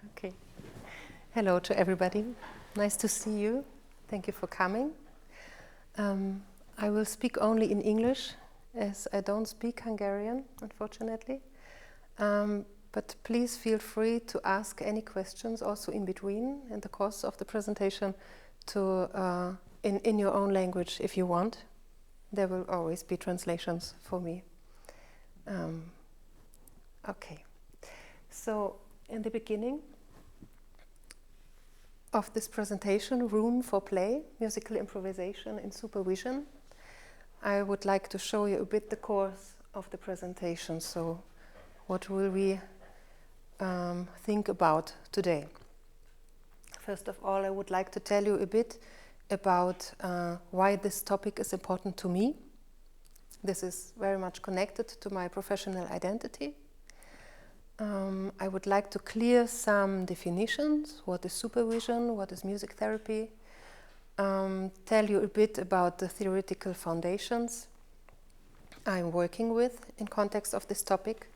Okay. Hello to everybody. Nice to see you. Thank you for coming. I will speak only in English, as I don't speak Hungarian, unfortunately. But please feel free to ask any questions also in between in the course of the presentation to in your own language if you want. There will always be translations for me. Okay. So in the beginning of this presentation, Room for Play, Musical Improvisation in Supervision, I would like to show you a bit the course of the presentation. So what will we think about today? First of all, I would like to tell you a bit about why this topic is important to me. This is very much connected to my professional identity. I would like to clear some definitions. What is supervision? What is music therapy? Tell you a bit about the theoretical foundations I'm working with in context of this topic.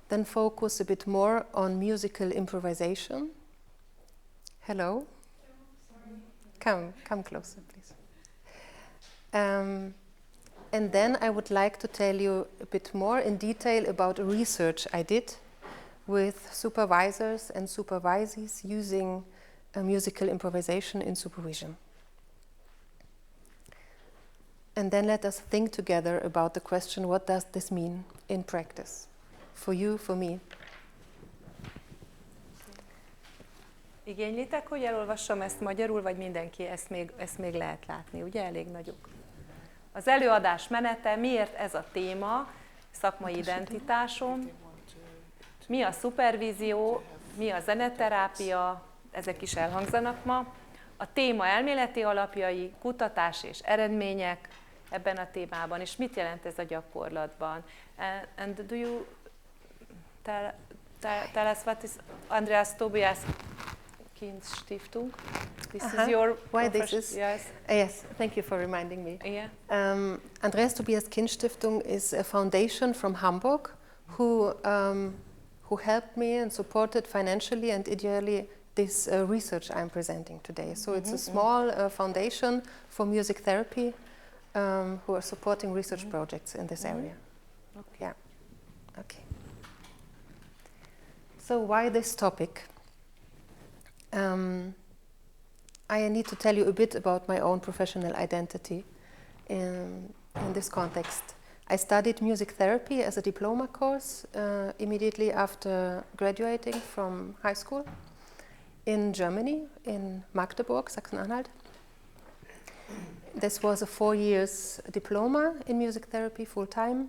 Then focus a bit more on musical improvisation. Hello? Come closer, please. And then I would like to tell you a bit more in detail about research I did with supervisors and supervisees using musical improvisation in supervision. And then let us think together about the question, what does this mean in practice? For you, for me. Igénylitek, hogy elolvassam ezt magyarul, vagy mindenki ezt még lehet látni, ugye? Elég nagyok. Az előadás menete, miért ez a téma, szakmai identitásom, mi a szupervízió, mi a zeneterápia, ezek is elhangzanak ma. A téma elméleti alapjai, kutatás és eredmények ebben a témában, és mit jelent ez a gyakorlatban. And do you tell us what is Andreas Tobias Kinstiftung? This is your why this is? Yes. Yes, thank you for reminding me. Yeah. Andreas Tobias Kinstiftung is a foundation from Hamburg who helped me and supported financially and ideally this research I'm presenting today. So it's a small foundation for music therapy who are supporting research projects in this area. Okay. Yeah. Okay. So why this topic? I need to tell you a bit about my own professional identity in this context. I studied music therapy as a diploma course immediately after graduating from high school in Germany, in Magdeburg, Sachsen-Anhalt. This was a 4 years diploma in music therapy full-time,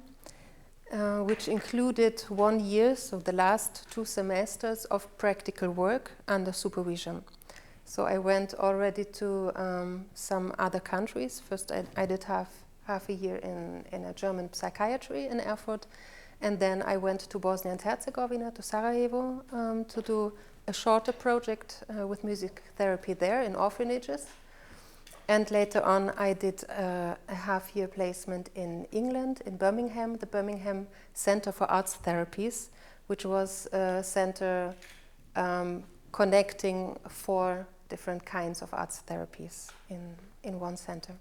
which included 1 year, so the last 2 semesters of practical work under supervision. So I went already to some other countries. First I did half a year in a German psychiatry in Erfurt, and then I went to Bosnia and Herzegovina, to Sarajevo, to do a shorter project with music therapy there in orphanages. And later on I did a half-year placement in England, in Birmingham, the Birmingham Center for Arts Therapies, which was a center connecting 4 different kinds of arts therapies in one center.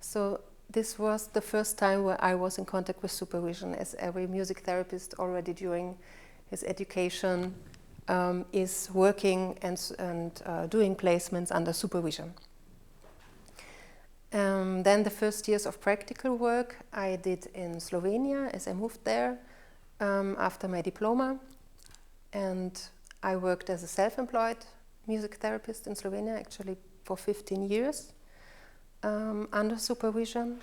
So this was the first time where I was in contact with supervision, as every music therapist already during his education is working and doing placements under supervision. Then the first years of practical work I did in Slovenia, as I moved there after my diploma, and I worked as a self-employed music therapist in Slovenia actually for 15 years under supervision.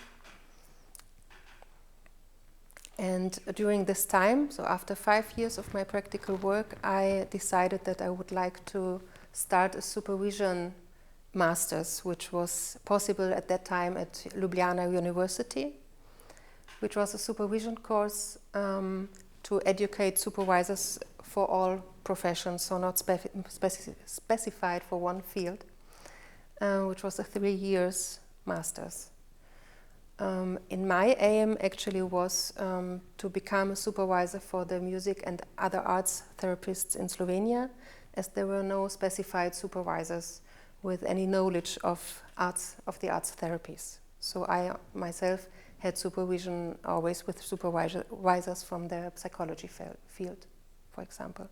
And during this time, so after 5 years of my practical work, I decided that I would like to start a supervision master's, which was possible at that time at Ljubljana University, which was a supervision course to educate supervisors for all professions, so not specified for one field, which was a 3 years master's. In my aim actually was to become a supervisor for the music and other arts therapists in Slovenia, as there were no specified supervisors with any knowledge of the arts therapies. So I myself had supervision always with supervisors from the psychology field, for example.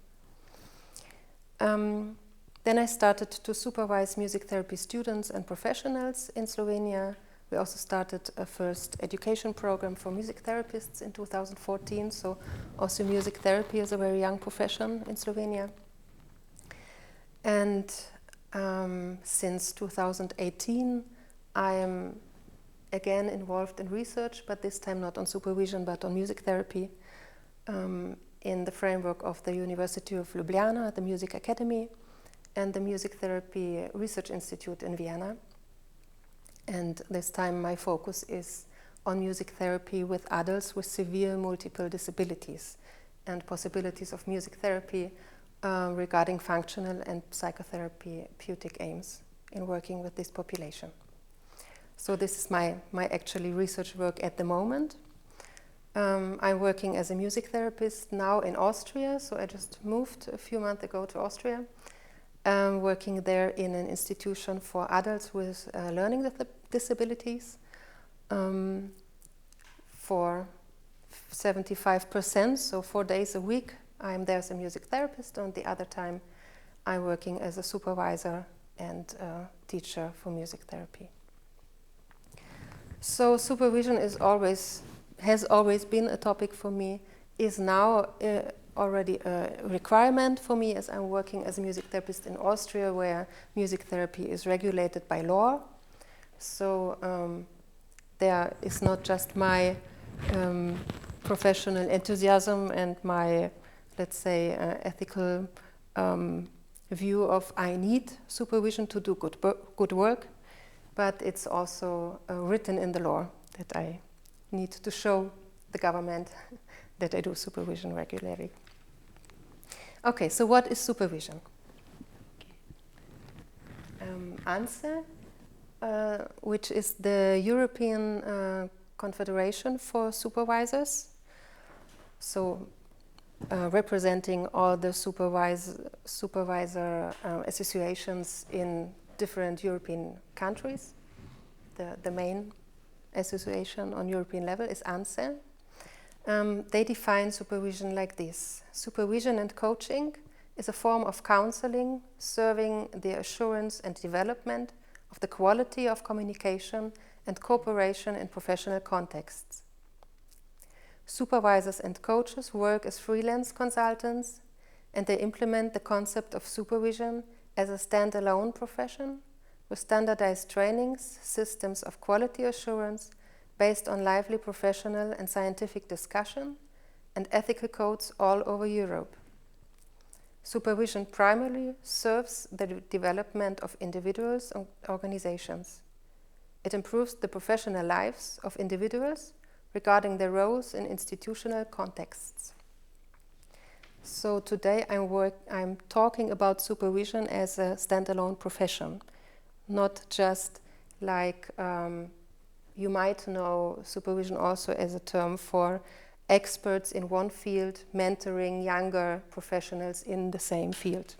Then I started to supervise music therapy students and professionals in Slovenia. We also started a first education program for music therapists in 2014, so also music therapy is a very young profession in Slovenia. And since 2018, I am again involved in research, but this time not on supervision, but on music therapy, in the framework of the University of Ljubljana, the Music Academy, and the Music Therapy Research Institute in Vienna. And this time my focus is on music therapy with adults with severe multiple disabilities and possibilities of music therapy regarding functional and psychotherapeutic aims in working with this population. So this is my actually research work at the moment. I'm working as a music therapist now in Austria, so I just moved a few months ago to Austria. Working there in an institution for adults with learning disabilities for 75%, so 4 days a week I'm there as a music therapist, and the other time I'm working as a supervisor and teacher for music therapy. So supervision has always been a topic for me, is now already a requirement for me, as I'm working as a music therapist in Austria, where music therapy is regulated by law. So there is not just my professional enthusiasm and my, let's say, ethical view of I need supervision to do good work, but it's also written in the law that I need to show the government that I do supervision regularly. Okay, so what is supervision? ANSE, which is the European Confederation for Supervisors, so representing all the supervisor associations in different European countries. The main association on European level is ANSE. They define supervision like this. Supervision and coaching is a form of counseling serving the assurance and development of the quality of communication and cooperation in professional contexts. Supervisors and coaches work as freelance consultants, and they implement the concept of supervision as a standalone profession with standardized trainings, systems of quality assurance based on lively professional and scientific discussion, and ethical codes all over Europe. Supervision primarily serves the development of individuals and organizations. It improves the professional lives of individuals regarding their roles in institutional contexts. So today I'm talking about supervision as a standalone profession, not just like you might know supervision also as a term for experts in one field mentoring younger professionals in the same field.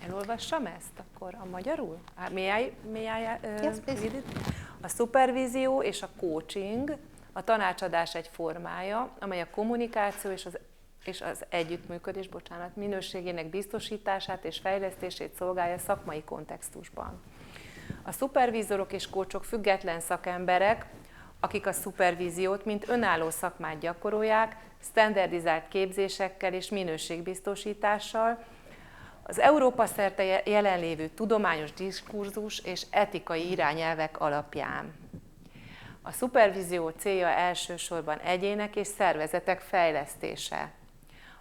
Elolvassam ezt akkor a magyarul? Yes, please. A szupervízió és a coaching a tanácsadás egy formája, amely a kommunikáció és az együttműködés, minőségének biztosítását és fejlesztését szolgálja szakmai kontextusban. A szupervízorok és coachok független szakemberek, akik a szupervíziót, mint önálló szakmát gyakorolják, standardizált képzésekkel és minőségbiztosítással, az Európa szerte jelenlévő tudományos diskurzus és etikai irányelvek alapján. A szupervízió célja elsősorban egyének és szervezetek fejlesztése.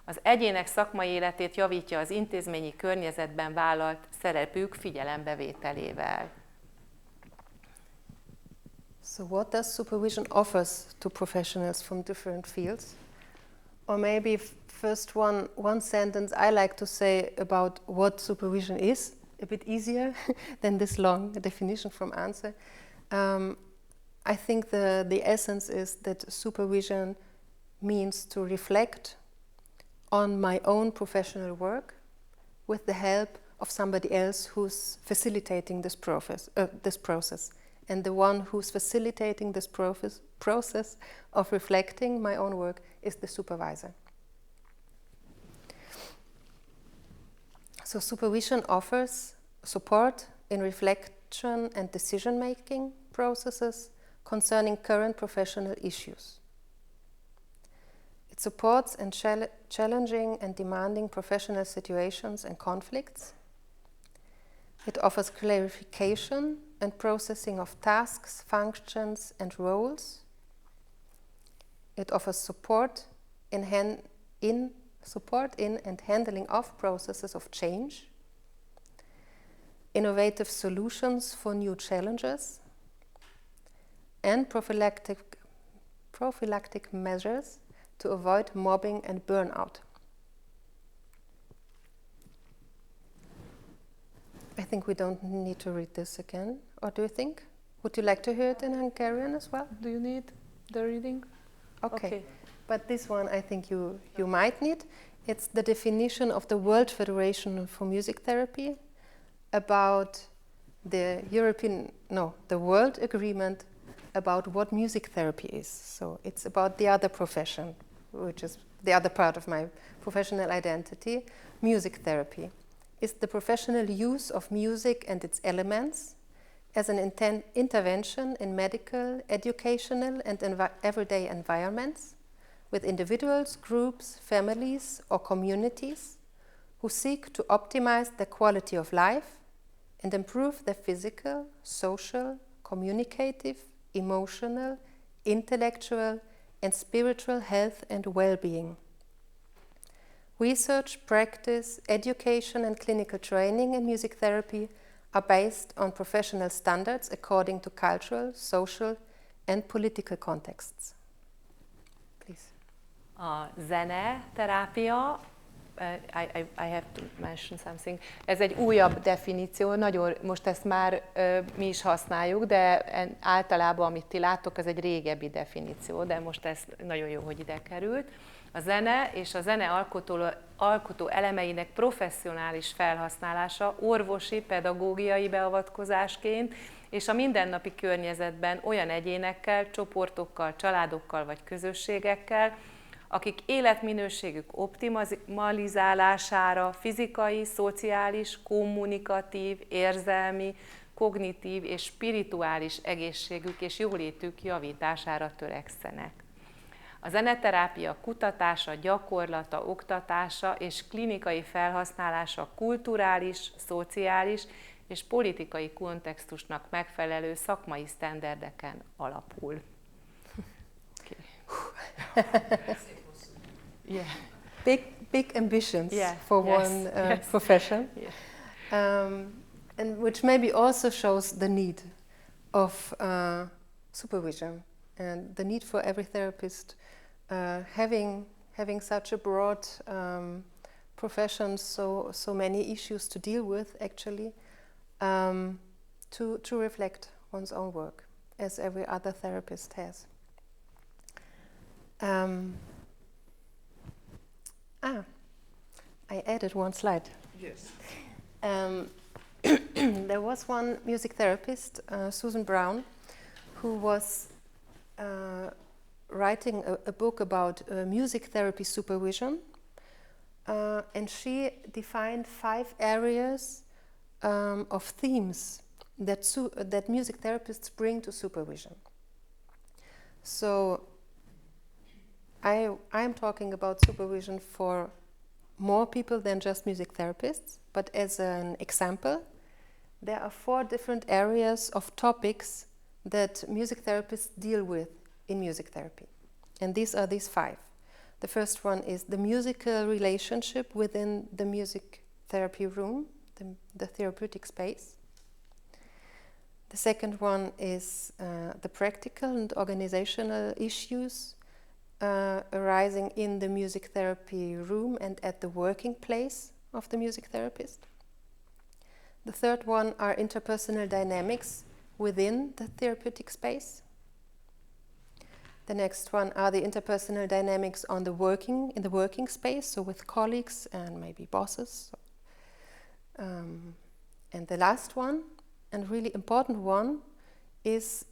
Az egyének szakmai életét javítja az intézményi környezetben vállalt szerepük figyelembevételével. So what does supervision offers to professionals from different fields? Or maybe first one sentence I like to say about what supervision is, a bit easier than this long definition from ANSE. I think the essence is that supervision means to reflect on my own professional work with the help of somebody else who's facilitating this process. And the one who's facilitating this process of reflecting my own work is the supervisor. So supervision offers support in reflection and decision-making processes concerning current professional issues. It supports in challenging and demanding professional situations and conflicts. It offers clarification and processing of tasks, functions, and roles. It offers support in and handling of processes of change, innovative solutions for new challenges, and prophylactic measures to avoid mobbing and burnout. I think we don't need to read this again, or do you think? Would you like to hear it in Hungarian as well? Do you need the reading? Okay. But this one I think you might need. It's the definition of the World Federation for Music Therapy about the World Agreement about what music therapy is. So it's about the other profession, which is the other part of my professional identity. Music therapy is the professional use of music and its elements as an intervention in medical, educational, and everyday environments with individuals, groups, families, or communities who seek to optimize their quality of life and improve their physical, social, communicative, emotional, intellectual, and spiritual health and well-being. Research, practice, education, and clinical training in music therapy are based on professional standards according to cultural, social, and political contexts. Please. Zeneterápia, I have to mention something. Ez egy újabb definíció, most ezt már mi is használjuk, de általában, amit ti láttok, ez egy régebbi definíció, de most ez nagyon jó, hogy ide került. A zene és a zene alkotó elemeinek professzionális felhasználása orvosi, pedagógiai beavatkozásként és a mindennapi környezetben olyan egyénekkel, csoportokkal, családokkal vagy közösségekkel, akik életminőségük optimalizálására, fizikai, szociális, kommunikatív, érzelmi, kognitív és spirituális egészségük és jólétük javítására törekszenek. A zeneterápia kutatása, gyakorlata, oktatása és klinikai felhasználása kulturális, szociális és politikai kontextusnak megfelelő szakmai sztenderdeken alapul. Yeah. Big ambitions for one profession, and which maybe also shows the need of supervision and the need for every therapist having such a broad profession, so many issues to deal with actually, to reflect one's own work as every other therapist has. I added one slide. Yes. There was one music therapist, Susan Brown, who was writing a book about music therapy supervision, and she defined 5 areas of themes that music therapists bring to supervision. So I'm talking about supervision for more people than just music therapists, but as an example, there are 4 different areas of topics that music therapists deal with in music therapy. And these are these 5. The first one is the musical relationship within the music therapy room, the therapeutic space. The second one is the practical and organizational issues arising in the music therapy room and at the working place of the music therapist. The third one are interpersonal dynamics within the therapeutic space. The next one are the interpersonal dynamics in the working space, so with colleagues and maybe bosses. And the last one, and really important one, is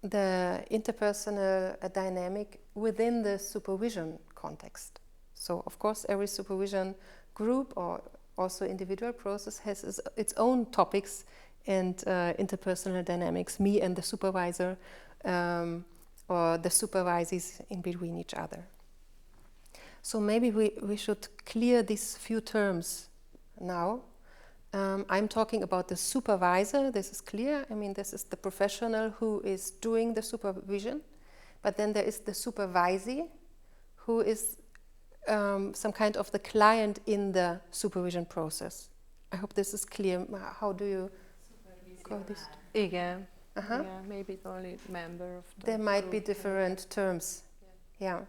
the interpersonal dynamic within the supervision context. So, of course, every supervision group or also individual process has its own topics and interpersonal dynamics, me and the supervisor, or the supervisees in between each other. So maybe we should clear these few terms now. I'm talking about the supervisor, this is clear. I mean, this is the professional who is doing the supervision. But then there is the supervisee, who is some kind of the client in the supervision process. I hope this is clear. How do you call this? Igen. Yeah, maybe the only member of the There might be group. different terms. Yeah.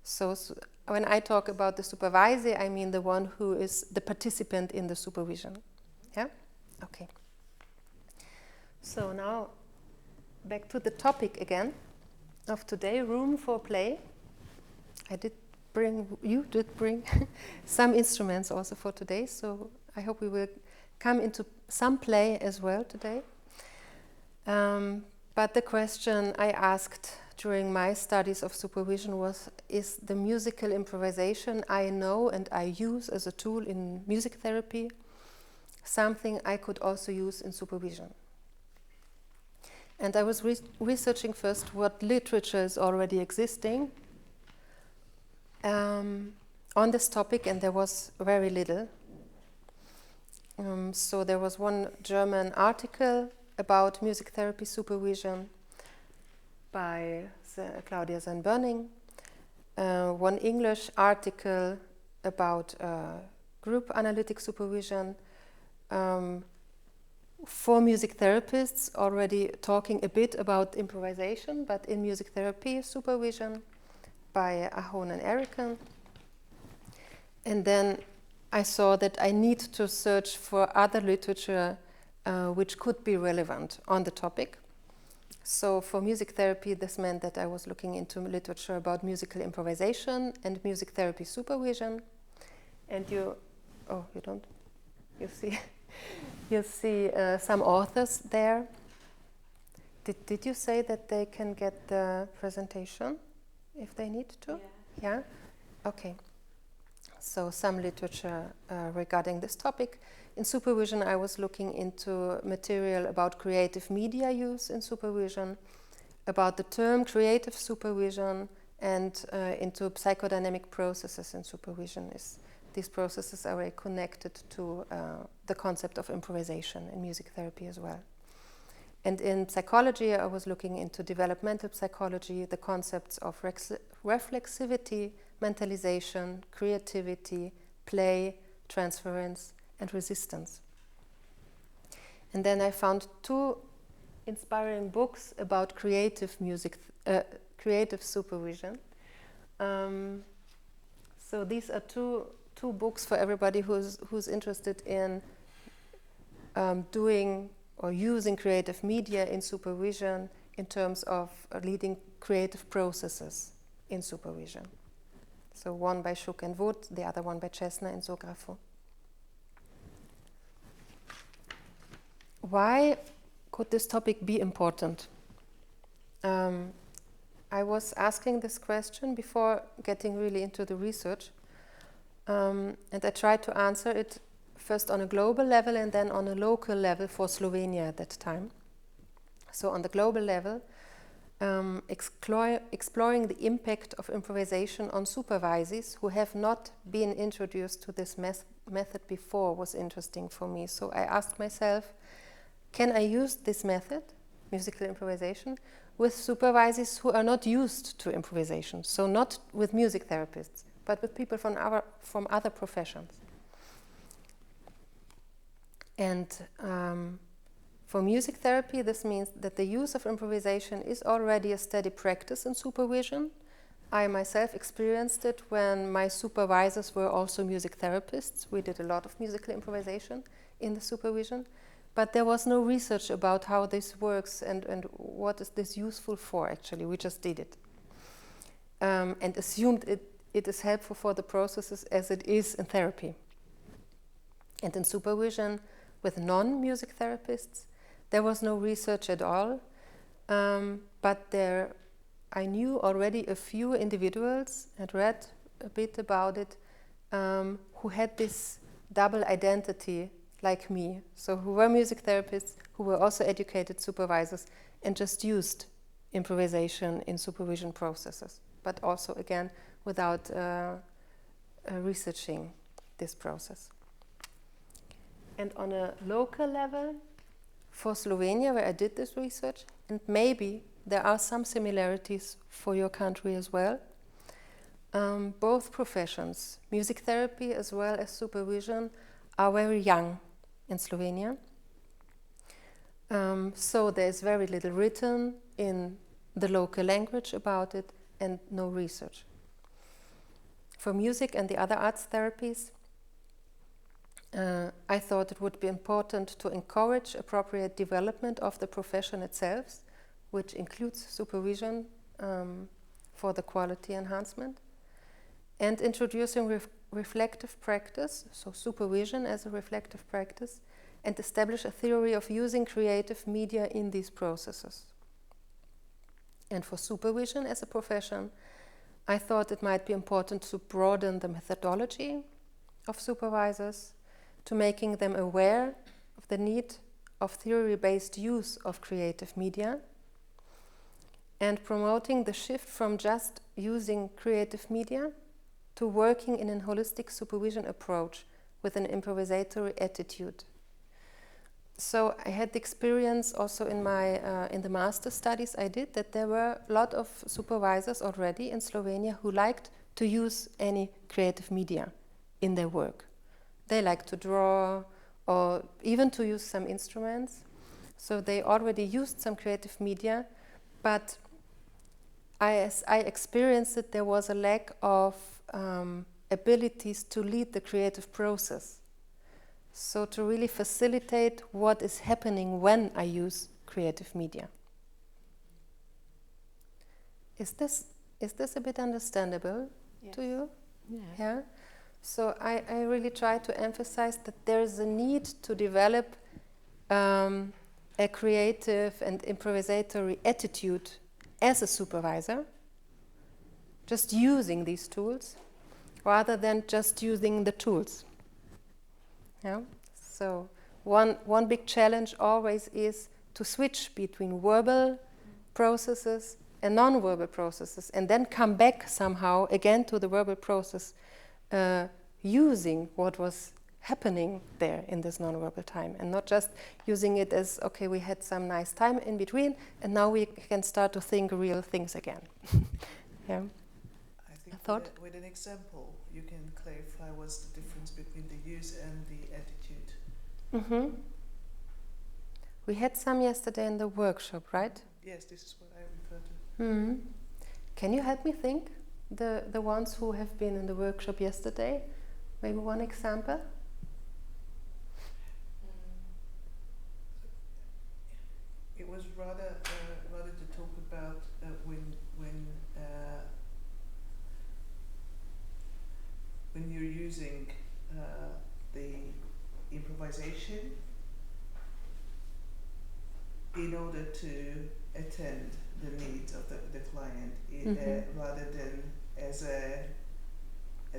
So when I talk about the supervisor, I mean the one who is the participant in the supervision. Yeah? Okay. So now back to the topic again of today, room for play. You did bring some instruments also for today, so I hope we will come into some play as well today. But the question I asked during my studies of supervision was, is the musical improvisation I know and I use as a tool in music therapy something I could also use in supervision? And I was researching first what literature is already existing on this topic, and there was very little. So there was one German article about music therapy supervision by Claudia Bajs, one English article about group analytic supervision, for music therapists already talking a bit about improvisation, but in music therapy supervision by Ahon and Erican. And then I saw that I need to search for other literature which could be relevant on the topic. So for music therapy, this meant that I was looking into literature about musical improvisation and music therapy supervision. And you see some authors there. Did you say that they can get the presentation if they need to? Yeah? Okay. So some literature regarding this topic. In supervision, I was looking into material about creative media use in supervision, about the term creative supervision, and into psychodynamic processes in supervision. These processes are very connected to the concept of improvisation in music therapy as well. And in psychology, I was looking into developmental psychology, the concepts of reflexivity, mentalization, creativity, play, transference, and resistance. And then I found two inspiring books about creative supervision. So these are two books for everybody who's interested in doing or using creative media in supervision in terms of leading creative processes in supervision. So one by Schuck and Wood, the other one by Chesner and Sografo. Why could this topic be important? I was asking this question before getting really into the research, and I tried to answer it first on a global level and then on a local level for Slovenia at that time. So on the global level, exploring the impact of improvisation on supervisees who have not been introduced to this method before was interesting for me. So I asked myself, can I use this method, musical improvisation, with supervisees who are not used to improvisation? So not with music therapists, but with people from other professions. And for music therapy, this means that the use of improvisation is already a steady practice in supervision. I myself experienced it when my supervisors were also music therapists. We did a lot of musical improvisation in the supervision, but there was no research about how this works and what is this useful for, actually. We just did it. and assumed it is helpful for the processes as it is in therapy. And in supervision with non-music therapists, there was no research at all, but I knew already a few individuals and read a bit about it who had this double identity like me, so who were music therapists, who were also educated supervisors and just used improvisation in supervision processes, but also again without researching this process. And on a local level, for Slovenia, where I did this research, and maybe there are some similarities for your country as well, both professions, music therapy as well as supervision, are very young in Slovenia. So there's very little written in the local language about it and no research. For music and the other arts therapies, I thought it would be important to encourage appropriate development of the profession itself, which includes supervision for the quality enhancement, and introducing reflective practice, so supervision as a reflective practice, and establish a theory of using creative media in these processes. And for supervision as a profession, I thought it might be important to broaden the methodology of supervisors, to making them aware of the need of theory-based use of creative media, and promoting the shift from just using creative media to working in a holistic supervision approach with an improvisatory attitude. So I had the experience also in the master studies I did that there were a lot of supervisors already in Slovenia who liked to use any creative media in their work. They like to draw or even to use some instruments. So they already used some creative media, but as I experienced it, there was a lack of abilities to lead the creative process. So to really facilitate what is happening when I use creative media. Is this a bit understandable to you? Yeah. So I really try to emphasize that there is a need to develop a creative and improvisatory attitude as a supervisor, just using these tools, rather than just using the tools. Yeah? So one big challenge always is to switch between verbal processes and non-verbal processes, and then come back somehow again to the verbal process, using what was happening there in this non-verbal time, and not just using it as, okay, we had some nice time in between, and now we can start to think real things again. Yeah. I think with an example, you can clarify what's the difference between the use and the attitude. Mm-hmm. We had some yesterday in the workshop, right? Yes, this is what I refer to. Mm-hmm. Can you help me think? The ones who have been in the workshop yesterday, maybe one example? It was rather to talk about when you're using the improvisation in order to attend the needs of the client, rather than as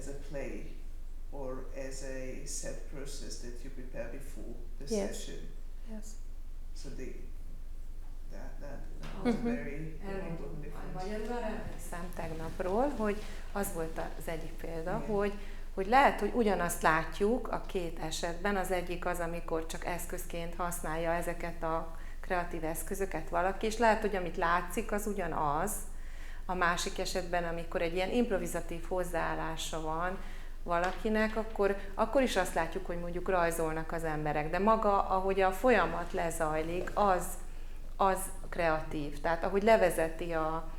a play or as a set process that you prepare before the session. Yes. So that was a very important difference. Magyarul arra emlékszem tegnapról, hogy az volt az egyik példa, hogy lehet, hogy ugyanazt látjuk a két esetben. Az egyik az, amikor csak eszközként használja ezeket a kreatív eszközöket valaki, és lehet, hogy amit látszik, az ugyanaz. A másik esetben, amikor egy ilyen improvizatív hozzáállása van valakinek, akkor is azt látjuk, hogy mondjuk rajzolnak az emberek. De maga, ahogy a folyamat lezajlik, az kreatív. Tehát ahogy levezeti a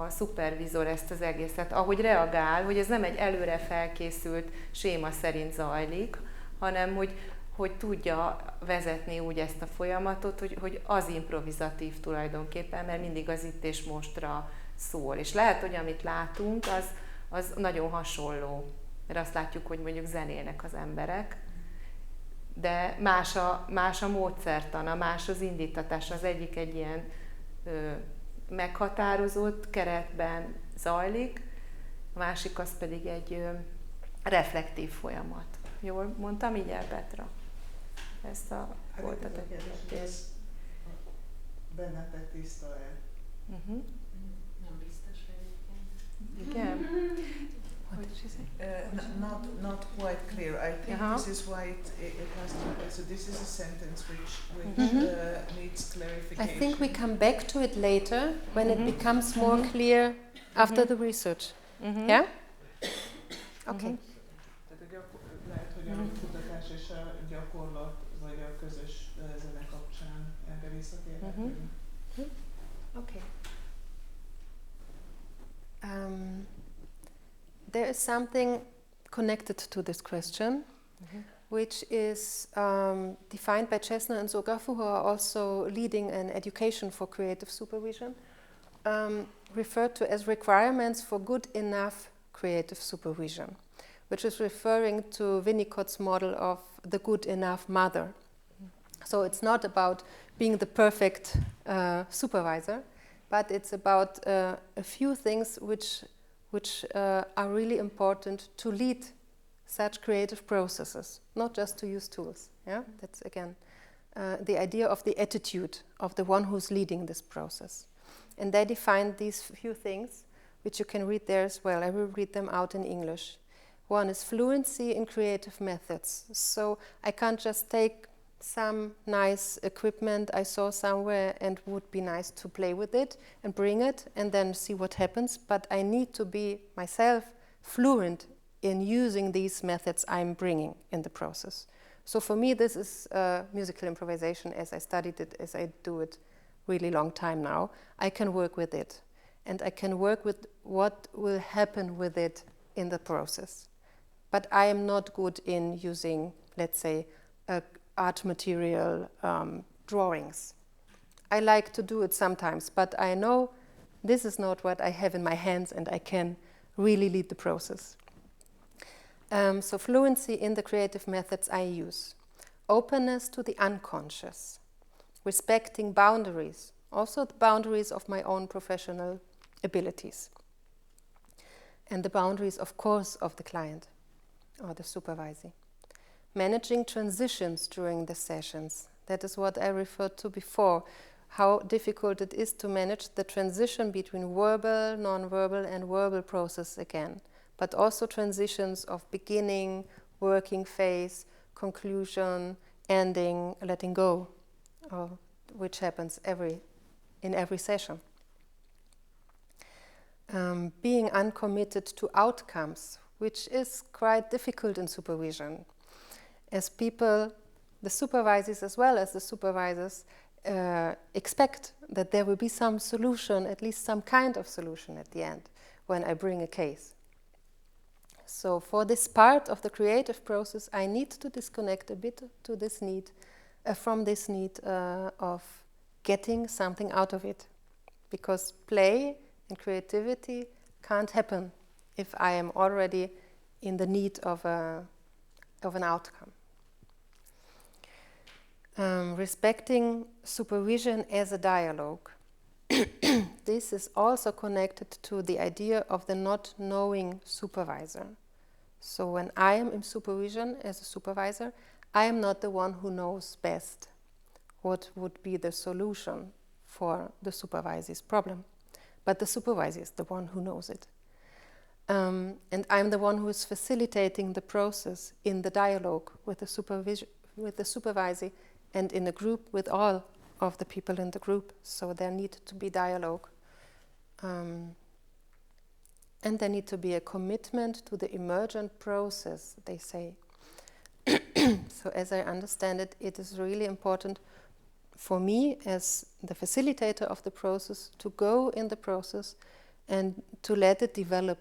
szupervízor ezt az egészet, ahogy reagál, hogy ez nem egy előre felkészült séma szerint zajlik, hanem hogy tudja vezetni úgy ezt a folyamatot, hogy az improvizatív tulajdonképpen, mert mindig az itt és mostra szól. És lehet, hogy amit látunk, az nagyon hasonló. Mert azt látjuk, hogy mondjuk zenélnek az emberek, de más a módszertana, más az indítatás. Az egyik egy ilyen meghatározott keretben zajlik, a másik az pedig egy reflektív folyamat. Jól mondtam így el, Petra? Ezt a voltat a kérdés. Bennetek tiszta-e? Nem biztos egyébként. Igen? Not quite clear. I think this is why it has to. So this is a sentence which needs clarification. I think we come back to it later when it becomes more clear after the research. Yeah? Okay. Lehet, hogy a kutatás és a gyakorlat, vagy a közös zene kapcsán erre visszatérhetünk. Okay. There is something connected to this question, which is defined by Chesner and Zografu, who are also leading an education for creative supervision, referred to as requirements for good enough creative supervision, which is referring to Winnicott's model of the good enough mother. So it's not about being the perfect supervisor, but it's about a few things which are really important to lead such creative processes, not just to use tools. Yeah, that's again the idea of the attitude of the one who's leading this process. And they define these few things, which you can read there as well. I will read them out in English. One is fluency in creative methods. So I can't just take some nice equipment I saw somewhere and would be nice to play with it and bring it and then see what happens, but I need to be myself fluent in using these methods I'm bringing in the process. So for me this is musical improvisation as I studied it, as I do it really long time now. I can work with it and I can work with what will happen with it in the process. But I am not good in using, let's say, art material drawings. I like to do it sometimes, but I know this is not what I have in my hands and I can really lead the process. So fluency in the creative methods I use. Openness to the unconscious. Respecting boundaries, also the boundaries of my own professional abilities. And the boundaries, of course, of the client or the supervisee. Managing transitions during the sessions. That is what I referred to before, how difficult it is to manage the transition between verbal, non-verbal and verbal process again, but also transitions of beginning, working phase, conclusion, ending, letting go, which happens in every session. Being uncommitted to outcomes, which is quite difficult in supervision. As people, the supervisors as well as the supervisors, expect that there will be some solution, at least some kind of solution at the end, when I bring a case. So for this part of the creative process, I need to disconnect a bit to this need, from this need of getting something out of it. Because play and creativity can't happen if I am already in the need of an outcome. Respecting supervision as a dialogue. This is also connected to the idea of the not knowing supervisor. So when I am in supervision as a supervisor, I am not the one who knows best what would be the solution for the supervisor's problem, but the supervisor is the one who knows it. And I'm the one who is facilitating the process in the dialogue with the supervisor and in a group with all of the people in the group. So there needs to be dialogue. And there needs to be a commitment to the emergent process, they say. So as I understand it, it is really important for me as the facilitator of the process to go in the process and to let it develop.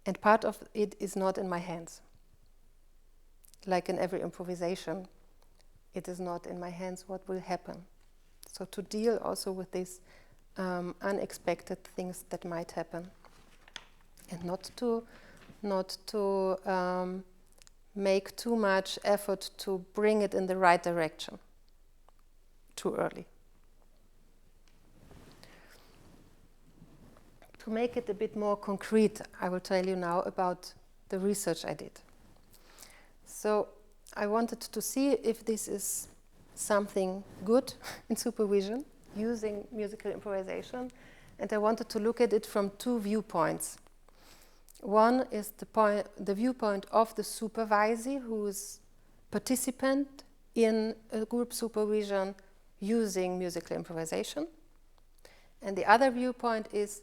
And part of it is not in my hands. Like in every improvisation, it is not in my hands what will happen. So to deal also with this unexpected things that might happen, and not to make too much effort to bring it in the right direction too early. To make it a bit more concrete, I will tell you now about the research I did. So I wanted to see if this is something good in supervision, using musical improvisation, and I wanted to look at it from two viewpoints. One is the viewpoint of the supervisee, who is participant in a group supervision using musical improvisation. And the other viewpoint is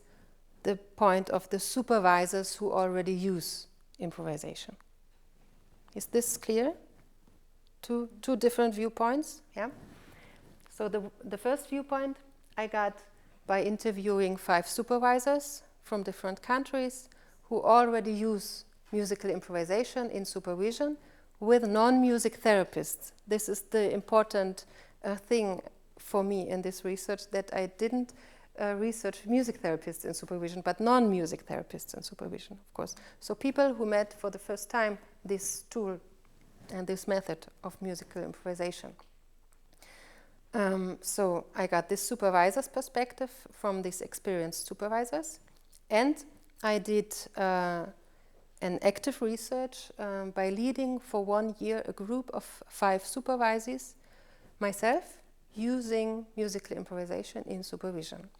the point of the supervisors who already use improvisation. Is this clear? Two different viewpoints, yeah? So the first viewpoint I got by interviewing 5 supervisors from different countries who already use musical improvisation in supervision with non-music therapists. This is the important thing for me in this research, that I didn't research music therapists in supervision, but non-music therapists in supervision, of course. So people who met for the first time this tool and this method of musical improvisation. So I got this supervisor's perspective from these experienced supervisors, and I did an active research by leading for 1 year a group of 5 supervisees, myself, using musical improvisation in supervision.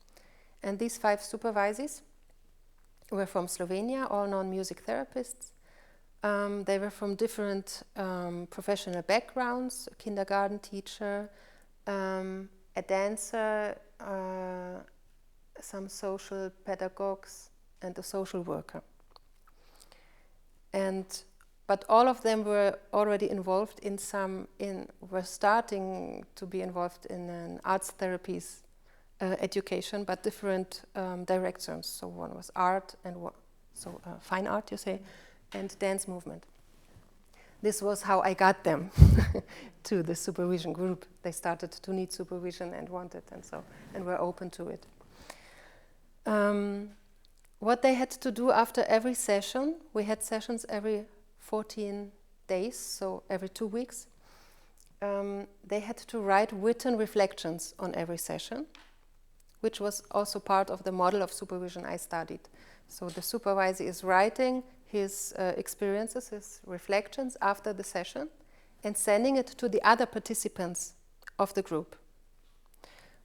And these 5 supervisees were from Slovenia, all non-music therapists. They were from different professional backgrounds: a kindergarten teacher, a dancer, some social pedagogues, and a social worker. But all of them were already involved were starting to be involved in an arts therapies education, but different directions. So one was art, and fine art, you say, and dance movement. This was how I got them to the supervision group. They started to need supervision and wanted, and were open to it. What they had to do after every session, we had sessions every 14 days, so every 2 weeks. They had to write written reflections on every session, which was also part of the model of supervision I studied. So the supervisor is writing his experiences, his reflections after the session, and sending it to the other participants of the group.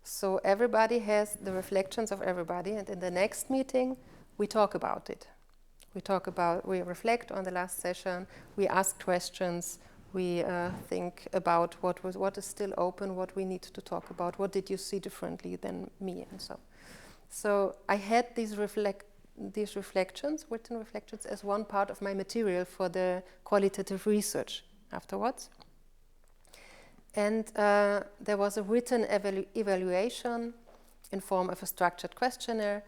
So everybody has the reflections of everybody, and in the next meeting we talk about it. We reflect on the last session, we ask questions, we think about what is still open, what we need to talk about, what did you see differently than me, and so. So I had these reflections, written reflections, as one part of my material for the qualitative research afterwards. And there was a written evaluation in form of a structured questionnaire,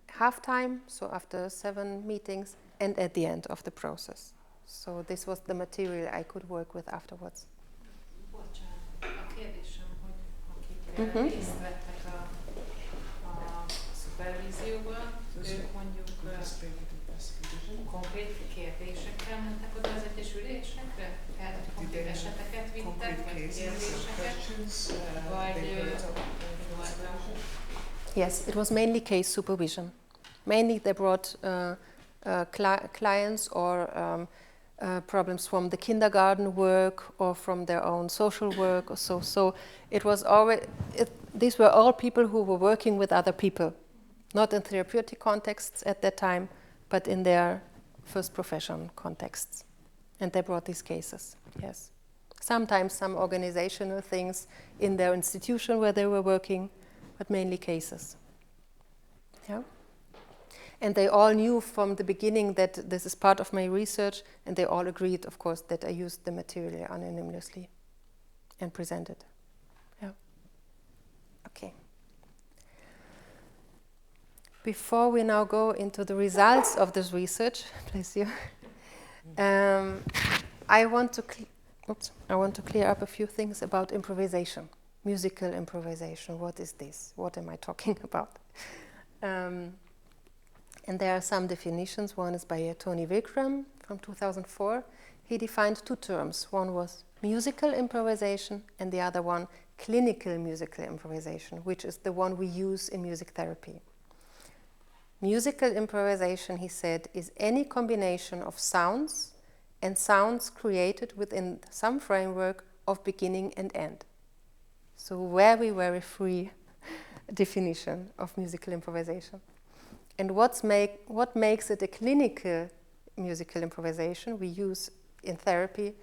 half-time, so after 7 meetings, and at the end of the process. So this was the material I could work with afterwards. Bocsánat, a kérdésem, hogy akik részt vettek a szupervízióban, ők mondjuk konkrét kérdésekkel mentek oda az egyesülésekre? Tehát konkrét eseteket vittek, vagy kérdéseket? Vagy Yes, it was mainly case supervision. Mainly they brought clients or problems from the kindergarten work or from their own social work or so. So it was always, these were all people who were working with other people, not in therapeutic contexts at that time, but in their first profession contexts. And they brought these cases, yes. Sometimes some organizational things in their institution where they were working, but mainly cases. Yeah. And they all knew from the beginning that this is part of my research, and they all agreed, of course, that I used the material anonymously and presented. Yeah. Okay. Before we now go into the results of this research, bless you, I want to clear up a few things about improvisation, musical improvisation. What is this? What am I talking about? And there are some definitions. One is by Tony Vikram from 2004. He defined two terms. One was musical improvisation and the other one clinical musical improvisation, which is the one we use in music therapy. Musical improvisation, he said, is any combination of sounds and sounds created within some framework of beginning and end. So very, very free definition of musical improvisation. And what makes it a clinical musical improvisation we use in therapy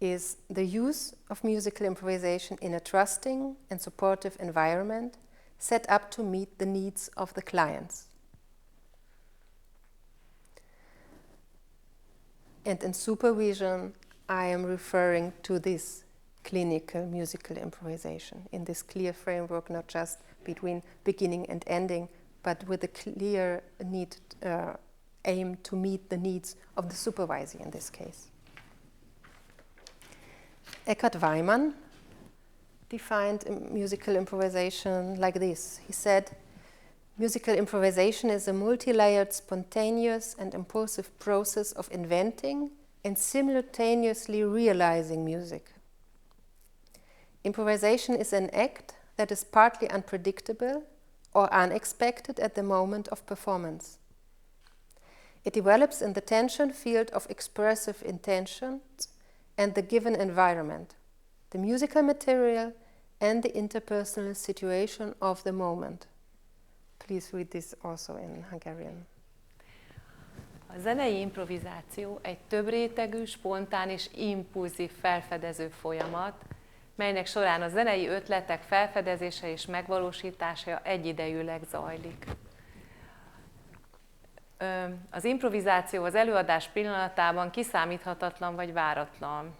is the use of musical improvisation in a trusting and supportive environment set up to meet the needs of the clients. And in supervision, I am referring to this clinical musical improvisation in this clear framework, not just between beginning and ending, but with a clear aim to meet the needs of the supervisor in this case. Eckhard Weimann defined musical improvisation like this. He said, musical improvisation is a multi-layered, spontaneous and impulsive process of inventing and simultaneously realizing music. Improvisation is an act that is partly unpredictable or unexpected at the moment of performance. It develops in the tension field of expressive intentions and the given environment, the musical material and the interpersonal situation of the moment. Please read this also in Hungarian. A zenei improvizáció egy többrétegű, spontán és impulzív felfedező folyamat, melynek során a zenei ötletek felfedezése és megvalósítása egyidejűleg zajlik. Az improvizáció az előadás pillanatában kiszámíthatatlan vagy váratlan.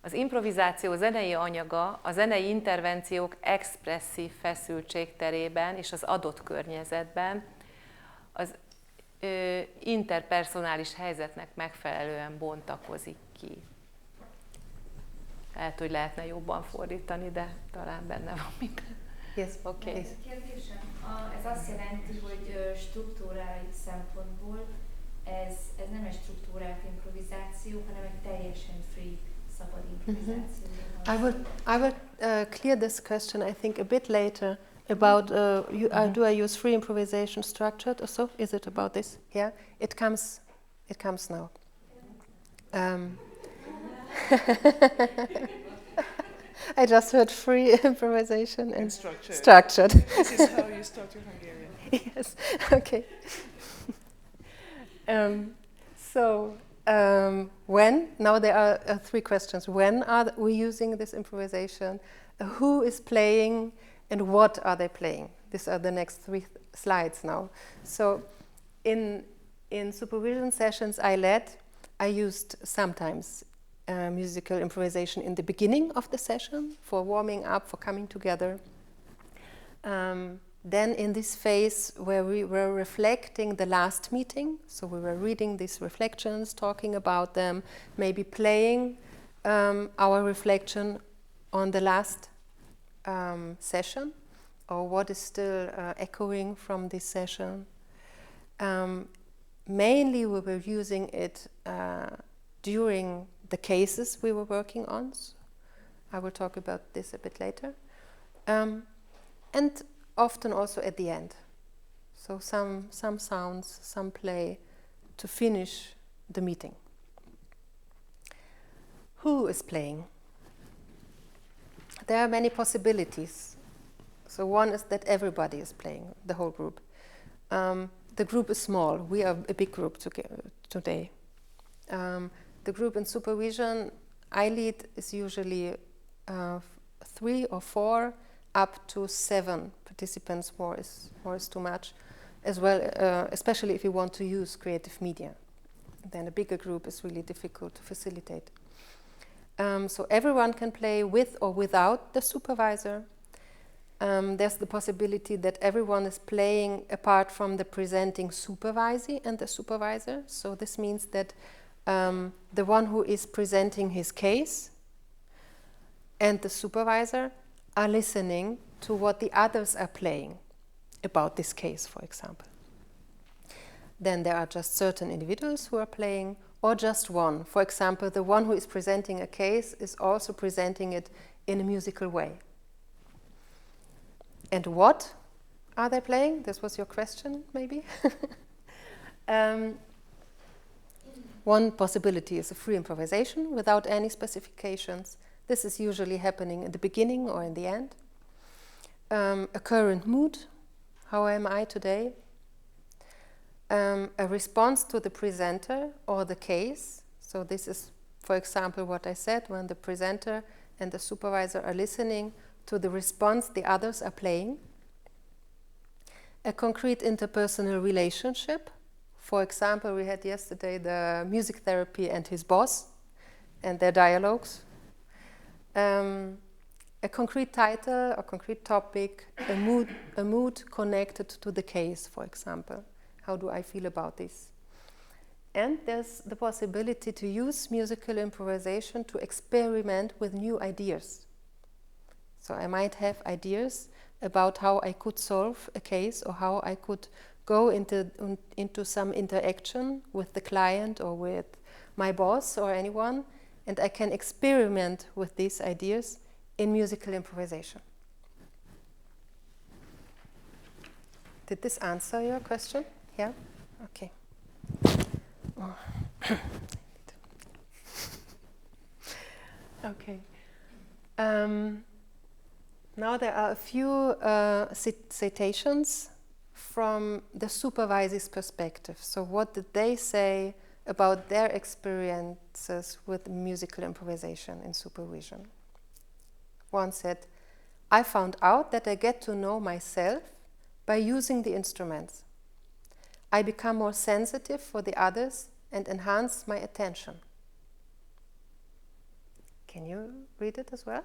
Az improvizáció zenei anyaga a zenei intervenciók expresszív feszültség terében és az adott környezetben az interpersonális helyzetnek megfelelően bontakozik ki. Lehet, hogy lehetne jobban fordítani, de talán benne van minden. Yes, okay. Kérdésem, ez azt jelenti, hogy struktúrális szempontból ez nem egy struktúrált improvizáció, hanem egy teljesen free, szabad improvizáció. I will clear this question, I think, a bit later about do I use free improvisation structured or so? Is it about this? Yeah, it comes now. I just heard free improvisation and structured. This is how you start your Hungarian. Yes, okay. When? Now there are three questions. When are we using this improvisation? Who is playing and what are they playing? These are the next three slides now. So in supervision sessions I led, I used sometimes musical improvisation in the beginning of the session for warming up, for coming together. Then in this phase where we were reflecting the last meeting, so we were reading these reflections, talking about them, maybe playing our reflection on the last session, or what is still echoing from this session. Mainly we were using it during the cases we were working on. So I will talk about this a bit later. And often also at the end. So some sounds, some play to finish the meeting. Who is playing? There are many possibilities. So one is that everybody is playing, the whole group. The group is small. We are a big group today. The group in supervision I lead is usually 3 or 4 up to 7 participants. More is too much, as well, especially if you want to use creative media. Then a bigger group is really difficult to facilitate. So everyone can play with or without the supervisor. There's the possibility that everyone is playing apart from the presenting supervisee and the supervisor. So this means that the one who is presenting his case and the supervisor are listening to what the others are playing about this case, for example. Then there are just certain individuals who are playing, or just one. For example, the one who is presenting a case is also presenting it in a musical way. And what are they playing? This was your question, maybe? One possibility is a free improvisation without any specifications. This is usually happening in the beginning or in the end. A current mood, how am I today? A response to the presenter or the case. So this is, for example, what I said, when the presenter and the supervisor are listening to the response the others are playing. A concrete interpersonal relationship. For example, we had yesterday the music therapy and his boss and their dialogues. A concrete title, a concrete topic, a mood connected to the case, for example. How do I feel about this? And there's the possibility to use musical improvisation to experiment with new ideas. So I might have ideas about how I could solve a case or how I could go into some interaction with the client or with my boss or anyone, and I can experiment with these ideas in musical improvisation. Did this answer your question? Yeah? Okay. Okay. Now there are a few citations from the supervisor's perspective. So what did they say about their experiences with musical improvisation in supervision? One said, I found out that I get to know myself by using the instruments. I become more sensitive for the others and enhance my attention. Can you read it as well?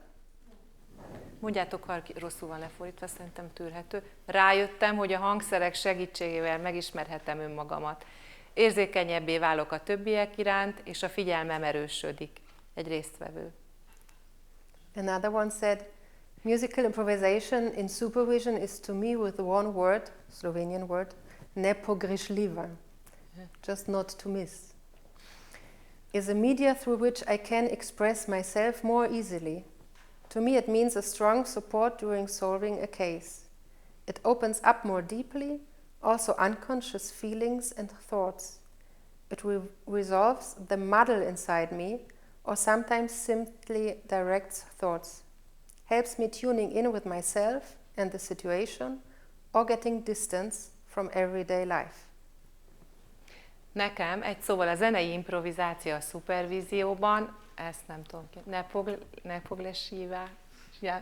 Mondjátok, ha rosszul van lefordítva, szerintem tűrhető. Rájöttem, hogy a hangszerek segítségével megismerhetem önmagamat. Érzékenyebbé válok a többiek iránt, és a figyelmem erősödik. Egy résztvevő. Another one said, musical improvisation in supervision is to me with one word, Slovenian word, nepogrešljiva, just not to miss. Is a media through which I can express myself more easily. To me it means a strong support during solving a case. It opens up more deeply, also unconscious feelings and thoughts. It resolves the muddle inside me, or sometimes simply directs thoughts. Helps me tuning in with myself and the situation, or getting distance from everyday life. Nekem egy szóval a zenei improvizáció a szupervízióban, ezt nem tudom ki, nepogrešljiva. Yeah.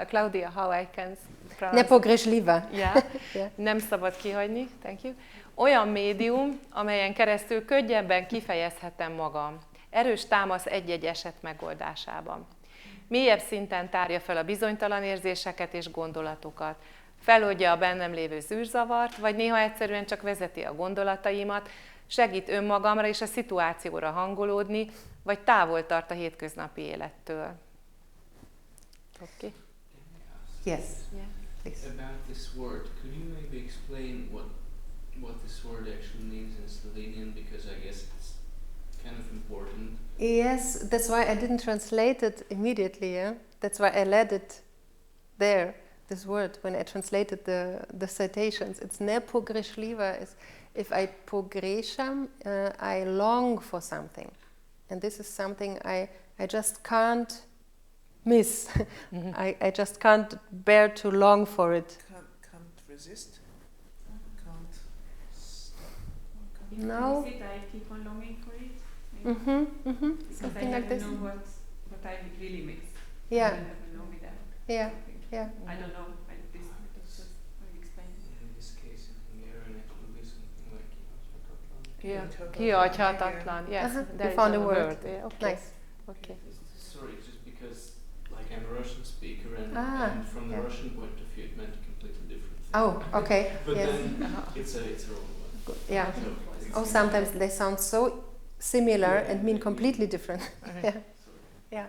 Claudia, how I can pronounce? Nepogrešljiva. Yeah. Yeah. Nem szabad kihagyni, thank you. Olyan médium, amelyen keresztül könnyebben kifejezhetem magam. Erős támasz egy-egy eset megoldásában. Mélyebb szinten tárja fel a bizonytalan érzéseket és gondolatokat. Feloldja a bennem lévő zűrzavart, vagy néha egyszerűen csak vezeti a gondolataimat, segít önmagamra és a szituációra hangolódni, vagy távol tart a hétköznapi élettől. Okay. Yes. Yeah. Please. About this word, could you maybe explain what this word actually means in Slovenian, because I guess it's kind of important. Yes, that's why I didn't translate it immediately. Yeah? That's why I let it there, this word, when I translated the citations. It's nepogrešljiva. If I pogrešam, I long for something. And this is something I just can't miss. Mm-hmm. I just can't bear to long for it. Can't resist? Can't stop? No. Is it I keep on longing for it? Mm-hmm, mm-hmm. Because Something I like never this. know what I really miss. Yeah. I never know without. Yeah, something. yeah. I don't know. This is just how you explain it. In this case, in Hungarian, it will be something like Yeah. Kihagyhatatlan. Yes, You found a word. Yeah, okay. Nice. Okay. Sorry, just because like I'm a Russian speaker and from the yeah. Russian point of view it meant a completely different thing. Oh, okay. But Yes. then it's a wrong one. Good. Yeah. So it's Oh, sometimes they sound so similar Yeah. and mean completely different. Okay. Yeah. Sorry. Yeah.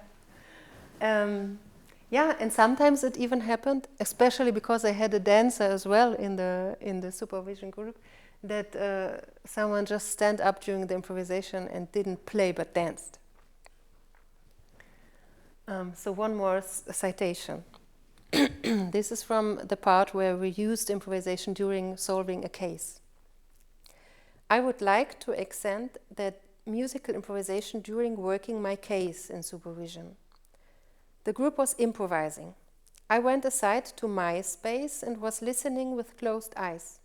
Yeah, and sometimes it even happened, especially because I had a dancer as well in the supervision group, that someone just stand up during the improvisation and didn't play but danced. So one more citation. This is from the part where we used improvisation during solving a case. I would like to accent that musical improvisation during working my case in supervision. The group was improvising. I went aside to my space and was listening with closed eyes.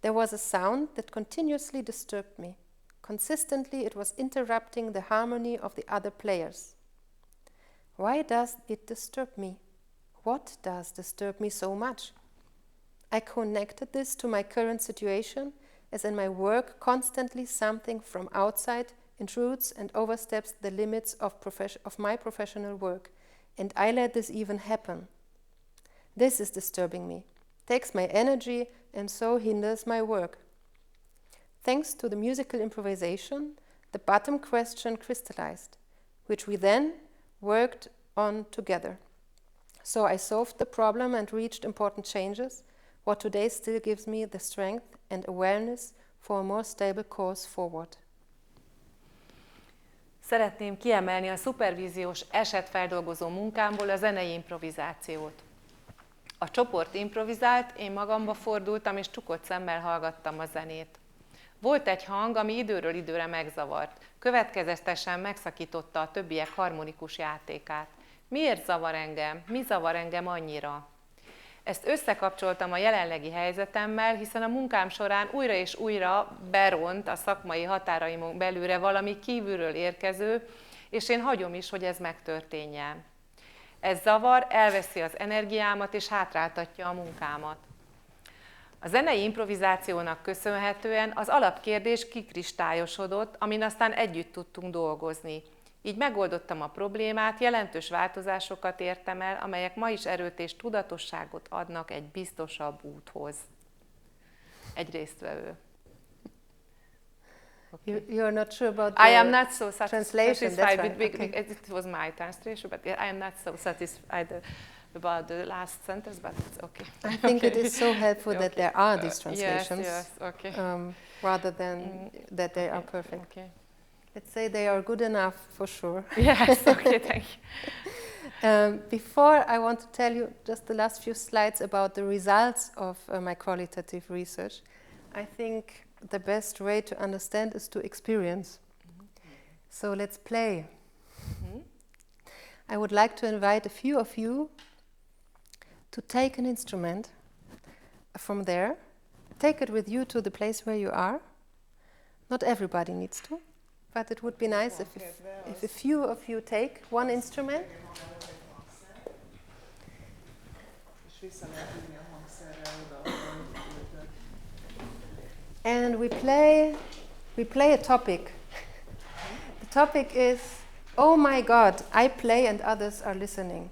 There was a sound that continuously disturbed me. Consistently, it was interrupting the harmony of the other players. Why does it disturb me? What does disturb me so much? I connected this to my current situation, as in my work constantly something from outside intrudes and oversteps the limits of my professional work, and I let this even happen. This is disturbing me, takes my energy, and so hinders my work. Thanks to the musical improvisation, the bottom question crystallized, which we then worked on together. So I solved the problem and reached important changes, what today still gives me the strength and awareness for a more stable course forward. Szeretném kiemelni a szupervíziós esetfeldolgozó munkámból a zenei improvizációt. A csoport improvizált, én magamba fordultam és csukott szemmel hallgattam a zenét. Volt egy hang, ami időről időre megzavart, következetesen megszakította a többiek harmonikus játékát. Miért zavar engem? Mi zavar engem annyira? Ezt összekapcsoltam a jelenlegi helyzetemmel, hiszen a munkám során újra és újra beront a szakmai határaimon belülre valami kívülről érkező, és én hagyom is, hogy ez megtörténjen. Ez zavar, elveszi az energiámat és hátráltatja a munkámat. A zenei improvizációnak köszönhetően az alapkérdés kikristályosodott, amin aztán együtt tudtunk dolgozni. Így megoldottam a problémát, jelentős változásokat értem el, amelyek ma is erőt és tudatosságot adnak egy biztosabb úthoz. Egy résztvevő. Okay. You're not sure about the I am not so translation. satisfied That's with right. Okay. it was my translation, but I am not so satisfied about the last sentence, but it's okay. I think it is so helpful Okay. that there are these translations, Yes, okay. Rather than that they are perfect. Okay. Let's say they are good enough for sure. Yes, okay, thank you. Before, I want to tell you just the last few slides about the results of my qualitative research. I think the best way to understand is to experience. So let's play. I would like to invite a few of you to take an instrument from there, take it with you to the place where you are. Not everybody needs to, but it would be nice if a few of you take one instrument. And we play a topic. The topic is, oh my God, I play and others are listening.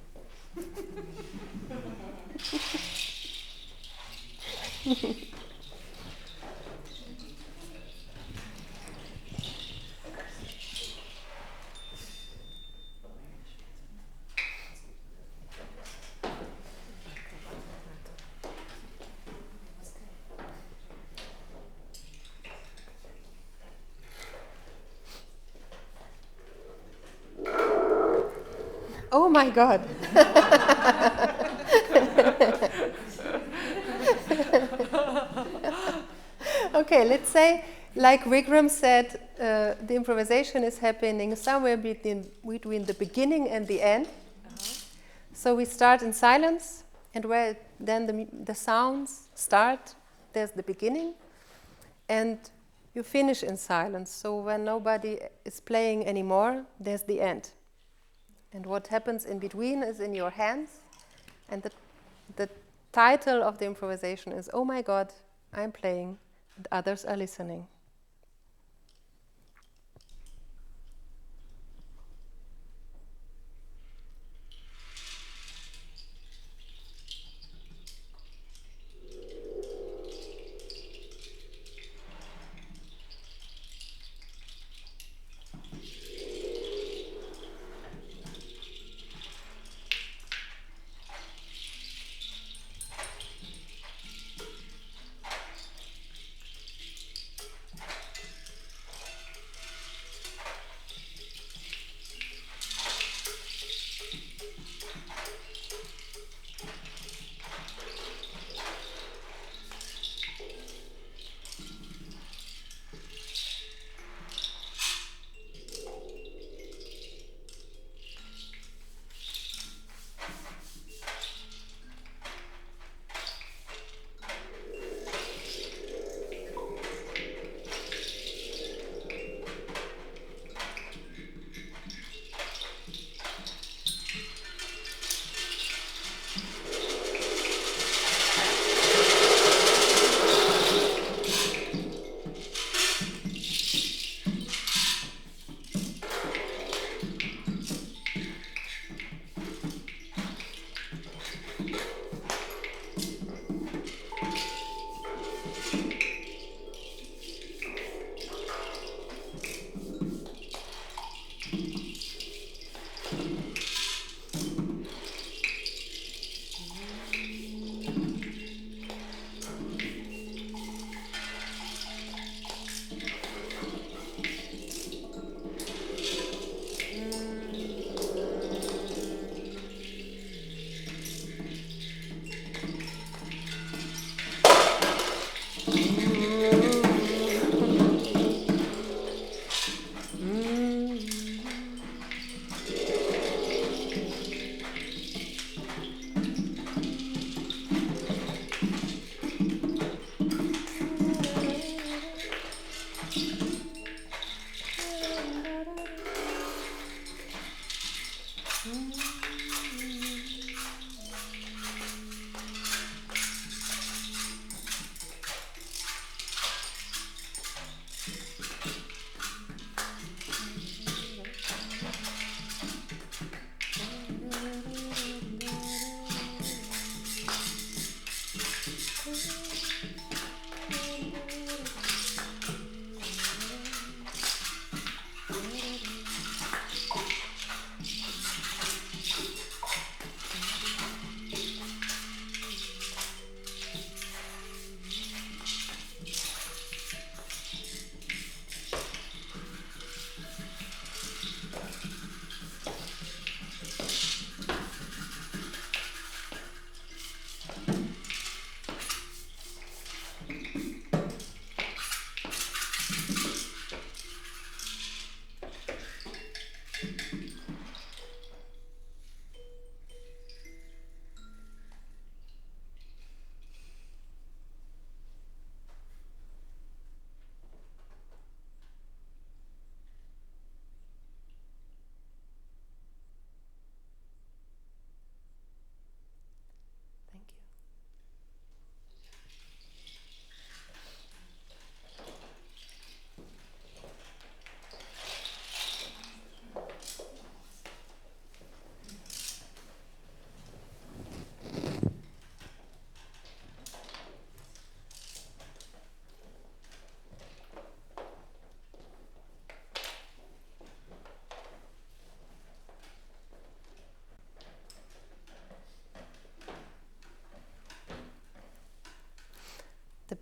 Oh my God. Okay, let's say, like Wigram said, the improvisation is happening somewhere between the beginning and the end. So we start in silence, and where then the sounds start, there's the beginning, and you finish in silence. So when nobody is playing anymore, there's the end. And what happens in between is in your hands. And the title of the improvisation is, oh my God, I'm playing and others are listening.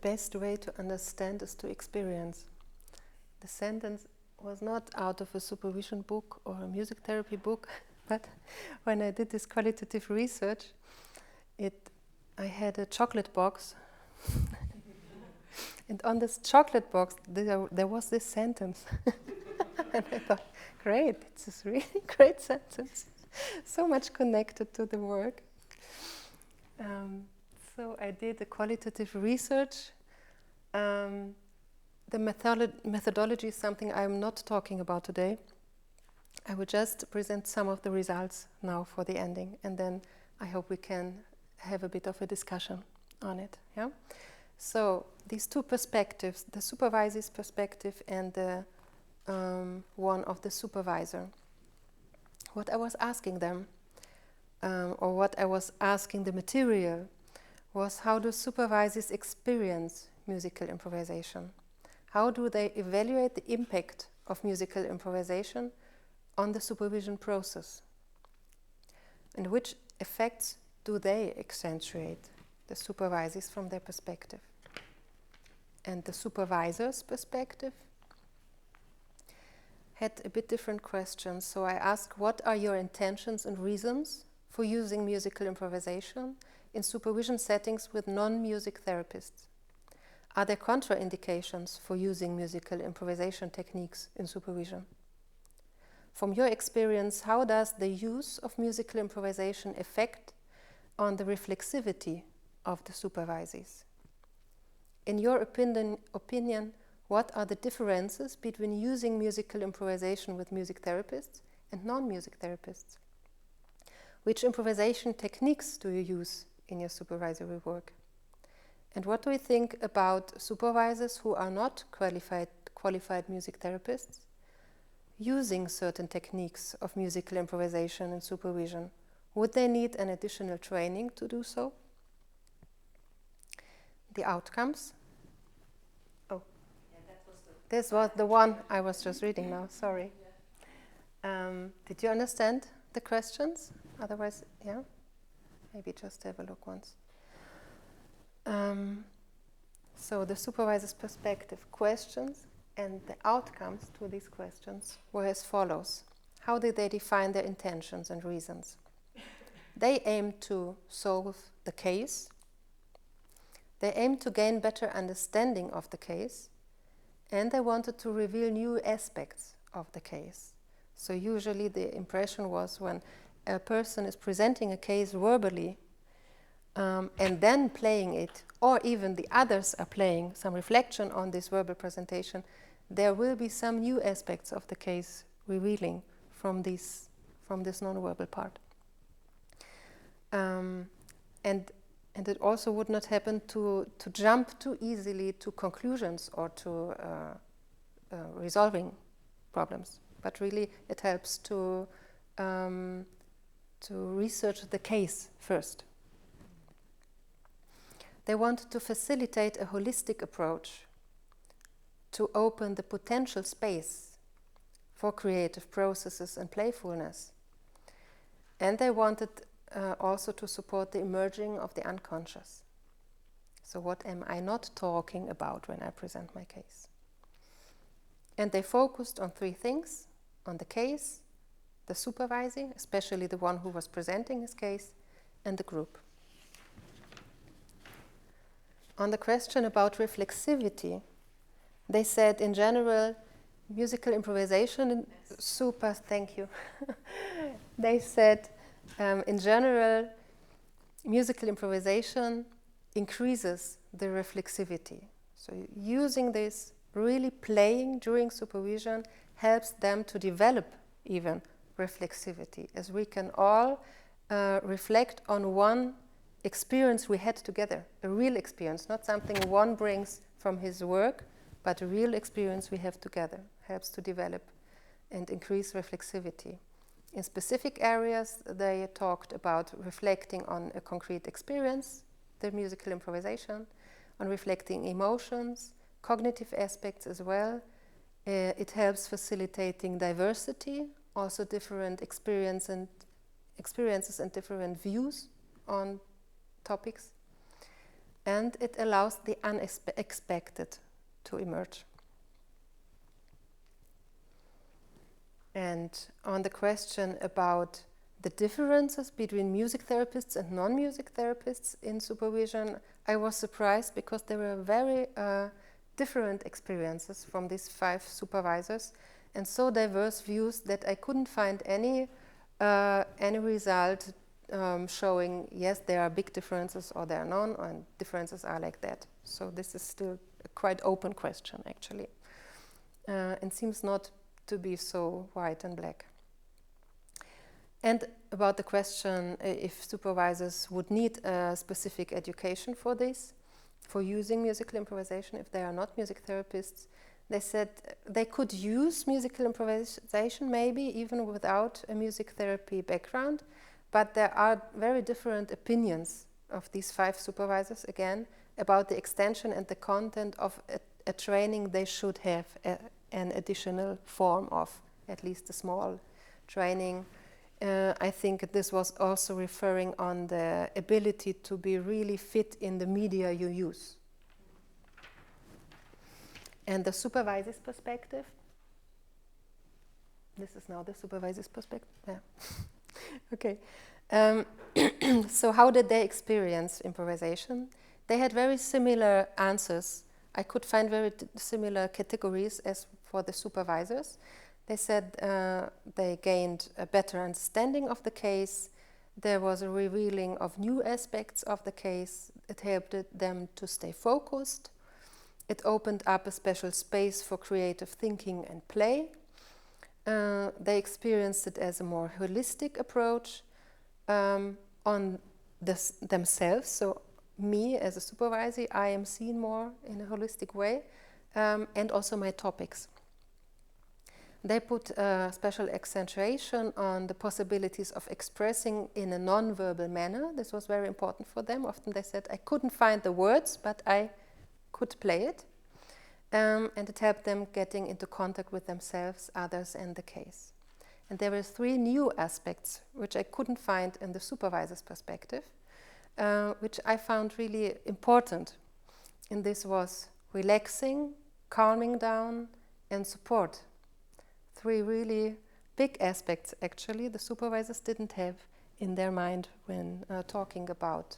best way to understand is to experience. The sentence was not out of a supervision book or a music therapy book, but when I did this qualitative research, I had a chocolate box, and on this chocolate box there was this sentence. And I thought, great, it's a really great sentence, so much connected to the work. So I did a qualitative research. The methodology is something I'm not talking about today. I will just present some of the results now for the ending, and then I hope we can have a bit of a discussion on it. Yeah. So these two perspectives, the supervisor's perspective and the one of the supervisor. What I was asking them, or what I was asking the material, was how do supervisors experience musical improvisation? How do they evaluate the impact of musical improvisation on the supervision process? And which effects do they accentuate, the supervisors, from their perspective? And the supervisor's perspective had a bit different questions. So I asked, what are your intentions and reasons for using musical improvisation in supervision settings with non-music therapists? Are there contraindications for using musical improvisation techniques in supervision? From your experience, how does the use of musical improvisation affect on the reflexivity of the supervisors? In your opinion, what are the differences between using musical improvisation with music therapists and non-music therapists? Which improvisation techniques do you use in your supervisory work? And what do you think about supervisors who are not qualified music therapists using certain techniques of musical improvisation in supervision? Would they need an additional training to do so? The outcomes. Oh, yeah, this was the one I was just reading now, sorry. Did you understand the questions? Otherwise, yeah, maybe just have a look once. So the supervisor's perspective questions and the outcomes to these questions were as follows. How did they define their intentions and reasons? They aimed to solve the case. They aimed to gain better understanding of the case, and they wanted to reveal new aspects of the case. So usually the impression was when a person is presenting a case verbally and then playing it, or even the others are playing some reflection on this verbal presentation, there will be some new aspects of the case revealing from this non-verbal part. And it also would not happen to jump too easily to conclusions or to resolving problems, but really it helps to research the case first. They wanted to facilitate a holistic approach to open the potential space for creative processes and playfulness. And they wanted also to support the emerging of the unconscious. So what am I not talking about when I present my case? And they focused on three things: on the case, the supervisor, especially the one who was presenting his case, and the group. On the question about reflexivity, they said in general, musical improvisation, thank you. They said in general, musical improvisation increases the reflexivity. So using this, really playing during supervision, helps them to develop even reflexivity, as we can all reflect on one experience we had together, a real experience, not something one brings from his work, but a real experience we have together, helps to develop and increase reflexivity. In specific areas, they talked about reflecting on a concrete experience, the musical improvisation, on reflecting emotions, cognitive aspects as well. It helps facilitating diversity, also different experiences and different views on topics. and it allows the unexpected to emerge. And on the question about the differences between music therapists and non-music therapists in supervision, I was surprised because there were very different experiences from these 5 supervisors and so diverse views that I couldn't find any result showing, yes, there are big differences or there are none, and differences are like that. So this is still a quite open question, actually, and seems not to be so white and black. And about the question if supervisors would need a specific education for this, for using musical improvisation, if they are not music therapists, they said they could use musical improvisation maybe even without a music therapy background, but there are very different opinions of these 5 supervisors, again, about the extension and the content of a training they should have an additional form of, at least a small training. I think this was also referring on the ability to be really fit in the media you use. And the supervisor's perspective. This is now the supervisor's perspective. Yeah. Okay. So how did they experience improvisation? They had very similar answers. I could find very similar categories as for the supervisors. They said they gained a better understanding of the case. There was a revealing of new aspects of the case. It helped them to stay focused. It opened up a special space for creative thinking and play. They experienced it as a more holistic approach on themselves. So me as a supervisor, I am seen more in a holistic way, and also my topics. They put a special accentuation on the possibilities of expressing in a non-verbal manner. This was very important for them. Often they said, I couldn't find the words, but I could play it. And it helped them getting into contact with themselves, others, and the case. And there were 3 new aspects which I couldn't find in the supervisor's perspective, which I found really important. And this was relaxing, calming down, and support. 3 really big aspects, actually, the supervisors didn't have in their mind when talking about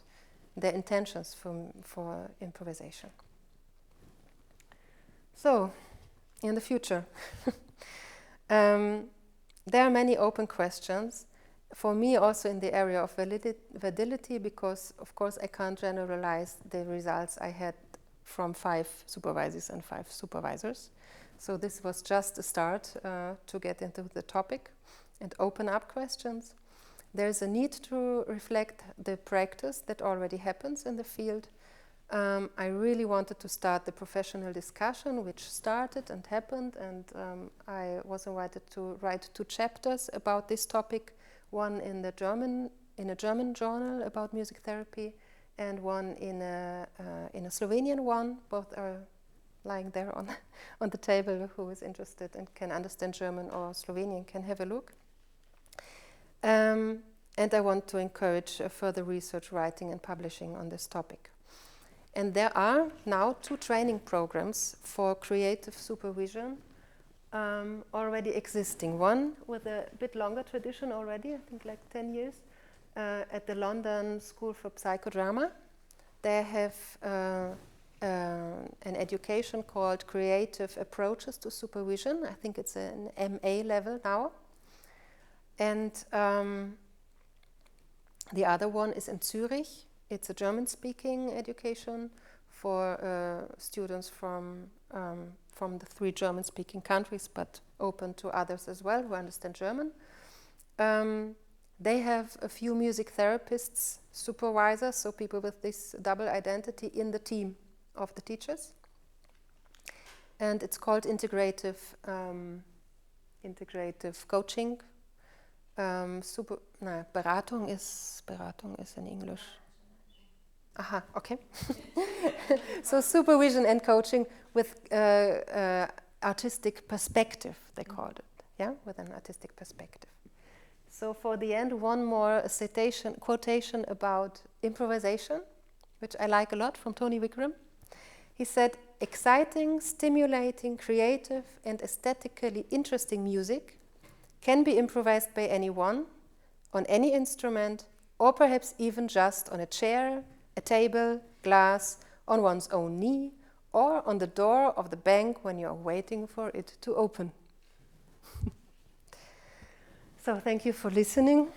their intentions for improvisation. So, in the future, there are many open questions. For me, also in the area of validity, because, of course, I can't generalize the results I had from 5 supervisors and 5 supervisors. So this was just a start to get into the topic and open up questions. There's a need to reflect the practice that already happens in the field. I really wanted to start the professional discussion, which started and happened, and I was invited to write 2 chapters about this topic, one in a German journal about music therapy, and one in a Slovenian one. Both are lying there on the table. Who is interested and can understand German or Slovenian can have a look. And I want to encourage further research, writing and publishing on this topic. And there are now 2 training programs for creative supervision already existing. One with a bit longer tradition already, I think like 10 years, at the London School for Psychodrama. They have an education called Creative Approaches to Supervision. I think it's an MA level now. And the other one is in Zurich. It's a German-speaking education for students from the 3 German-speaking countries, but open to others as well who understand German. They have a few music therapists, supervisors, so people with this double identity in the team of the teachers. And it's called integrative coaching. Beratung is in English. Aha, okay. So supervision and coaching with artistic perspective, they called it, yeah, with an artistic perspective. So for the end, one more quotation about improvisation, which I like a lot, from Tony Wickram. He said, exciting, stimulating, creative, and aesthetically interesting music can be improvised by anyone, on any instrument, or perhaps even just on a chair, a table, glass, on one's own knee, or on the door of the bank when you are waiting for it to open. So thank you for listening.